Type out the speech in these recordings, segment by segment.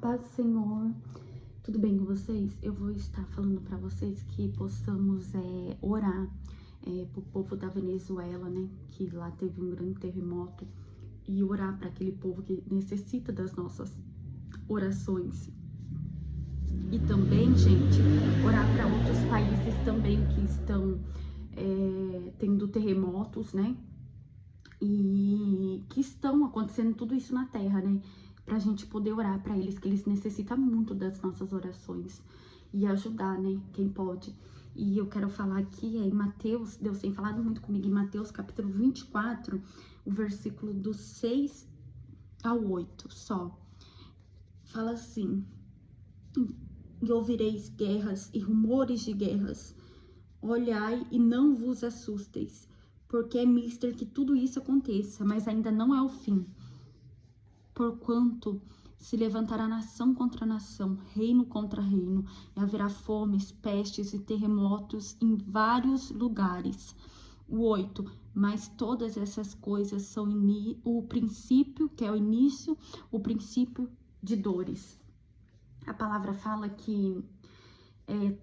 Paz do Senhor, tudo bem com vocês? Eu vou estar falando para vocês que possamos orar pro povo da Venezuela, né? Que lá teve um grande terremoto, e orar para aquele povo que necessita das nossas orações. E também, gente, orar para outros países também que estão tendo terremotos, né? E que estão acontecendo tudo isso na terra, né? Pra gente poder orar para eles, que eles necessitam muito das nossas orações e ajudar, né? Quem pode. E eu quero falar aqui em Mateus, Deus tem falado muito comigo em Mateus capítulo 24, o versículo do 6 ao 8 só. Fala assim: e ouvireis guerras e rumores de guerras. Olhai e não vos assusteis, porque é mister que tudo isso aconteça, mas ainda não é o fim. Porquanto se levantará nação contra nação, reino contra reino, e haverá fomes, pestes e terremotos em vários lugares. O 8. Mas todas essas coisas são o princípio, que é o início, o princípio de dores. A palavra fala que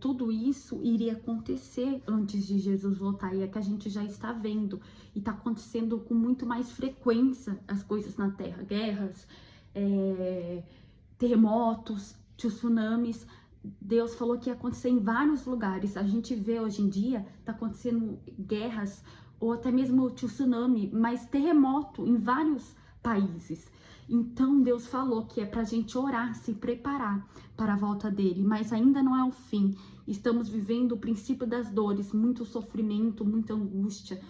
tudo isso iria acontecer antes de Jesus voltar, e é que a gente já está vendo, e está acontecendo com muito mais frequência as coisas na Terra, guerras, terremotos, tsunamis. Deus falou que ia acontecer em vários lugares. A gente vê hoje em dia, está acontecendo guerras, ou até mesmo tsunami, mas terremoto em vários países. Então Deus falou que é pra gente orar, se preparar para a volta dele, mas ainda não é o fim. Estamos vivendo o princípio das dores, muito sofrimento, muita angústia,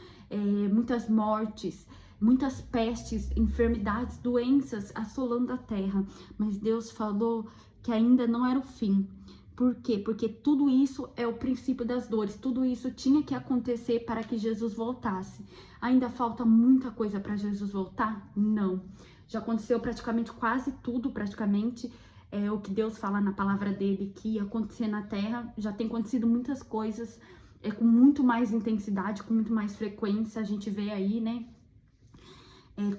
muitas mortes, muitas pestes, enfermidades, doenças assolando a terra. Mas Deus falou que ainda não era o fim. Por quê? Porque tudo isso é o princípio das dores, tudo isso tinha que acontecer para que Jesus voltasse. Ainda falta muita coisa para Jesus voltar? Não. Já aconteceu praticamente quase tudo, o que Deus fala na palavra dele que ia acontecer na terra. Já tem acontecido muitas coisas, com muito mais intensidade, com muito mais frequência. A gente vê aí, né?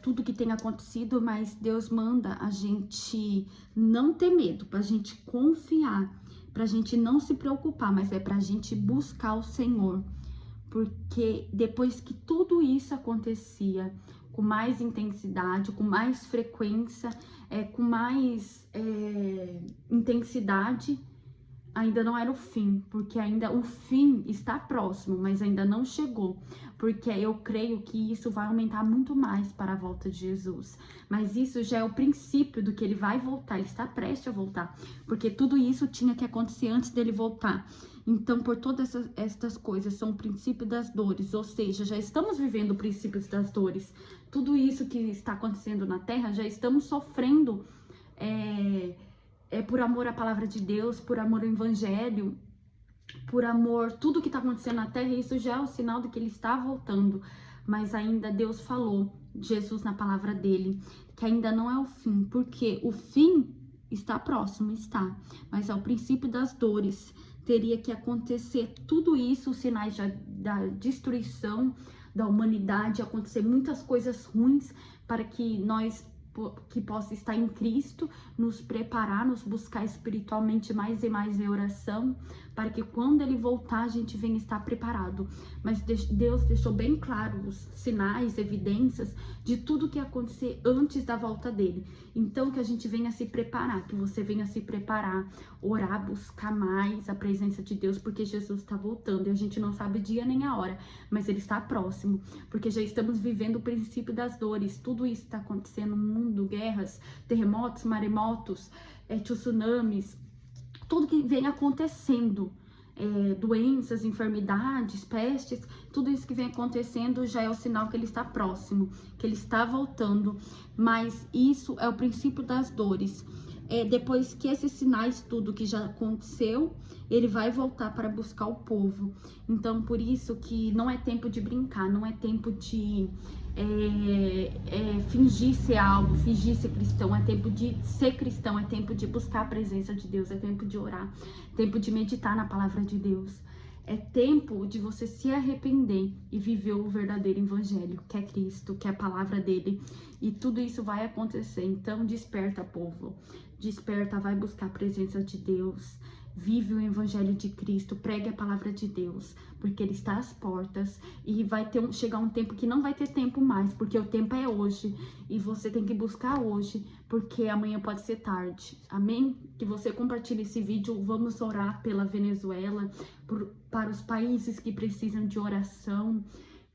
Tudo que tem acontecido, mas Deus manda a gente não ter medo, pra gente confiar, pra gente não se preocupar, mas é pra gente buscar o Senhor. Porque depois que tudo isso acontecia com mais intensidade, com mais frequência, com mais intensidade, ainda não era o fim, porque ainda o fim está próximo, mas ainda não chegou, porque eu creio que isso vai aumentar muito mais para a volta de Jesus. Mas isso já é o princípio do que ele vai voltar, ele está prestes a voltar, porque tudo isso tinha que acontecer antes dele voltar. Então, por todas estas coisas, são o princípio das dores, ou seja, já estamos vivendo o princípio das dores. Tudo isso que está acontecendo na terra, já estamos sofrendo por amor à palavra de Deus, por amor ao evangelho, por amor, tudo que está acontecendo na terra, isso já é o sinal de que ele está voltando. Mas ainda Deus falou, Jesus na palavra dele, que ainda não é o fim, porque o fim está próximo, está, mas é o princípio das dores. Teria que acontecer tudo isso, os sinais da destruição da humanidade, acontecer muitas coisas ruins para que nós que possa estar em Cristo, nos preparar, nos buscar espiritualmente mais e mais em oração, para que quando ele voltar a gente venha estar preparado. Mas Deus deixou bem claro os sinais, evidências de tudo que ia acontecer antes da volta dele. Então que a gente venha se preparar, que você venha se preparar, orar, buscar mais a presença de Deus, porque Jesus está voltando e a gente não sabe o dia nem a hora, mas ele está próximo, porque já estamos vivendo o princípio das dores. Tudo isso está acontecendo no mundo, guerras, terremotos, maremotos, tsunamis, tudo que vem acontecendo, doenças, enfermidades, pestes, tudo isso que vem acontecendo já é o sinal que ele está próximo, que ele está voltando. Mas isso é o princípio das dores. Depois que esses sinais, tudo que já aconteceu, ele vai voltar para buscar o povo. Então, por isso que não é tempo de brincar, não é tempo de fingir ser algo, fingir ser cristão. É tempo de ser cristão, é tempo de buscar a presença de Deus, é tempo de orar, tempo de meditar na palavra de Deus. É tempo de você se arrepender e viver o verdadeiro evangelho, que é Cristo, que é a palavra dele. E tudo isso vai acontecer. Então, desperta, povo. Desperta, vai buscar a presença de Deus. Vive o evangelho de Cristo, pregue a palavra de Deus, porque Ele está às portas e vai chegar um tempo que não vai ter tempo mais, porque o tempo é hoje e você tem que buscar hoje, porque amanhã pode ser tarde. Amém? Que você compartilhe esse vídeo. Vamos orar pela Venezuela, para os países que precisam de oração,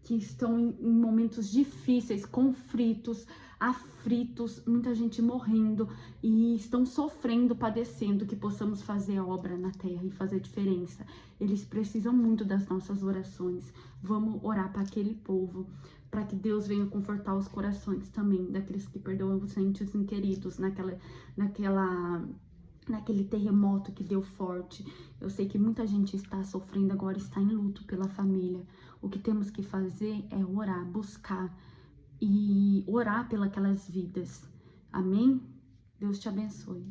que estão em momentos difíceis, conflitos, aflitos, muita gente morrendo e estão sofrendo, padecendo, que possamos fazer a obra na terra e fazer diferença. Eles precisam muito das nossas orações. Vamos orar para aquele povo, para que Deus venha confortar os corações também daqueles que perdoam os entes queridos naquele terremoto que deu forte. Eu sei que muita gente está sofrendo agora, está em luto pela família. O que temos que fazer é orar, buscar e orar pelas vidas. Amém? Deus te abençoe.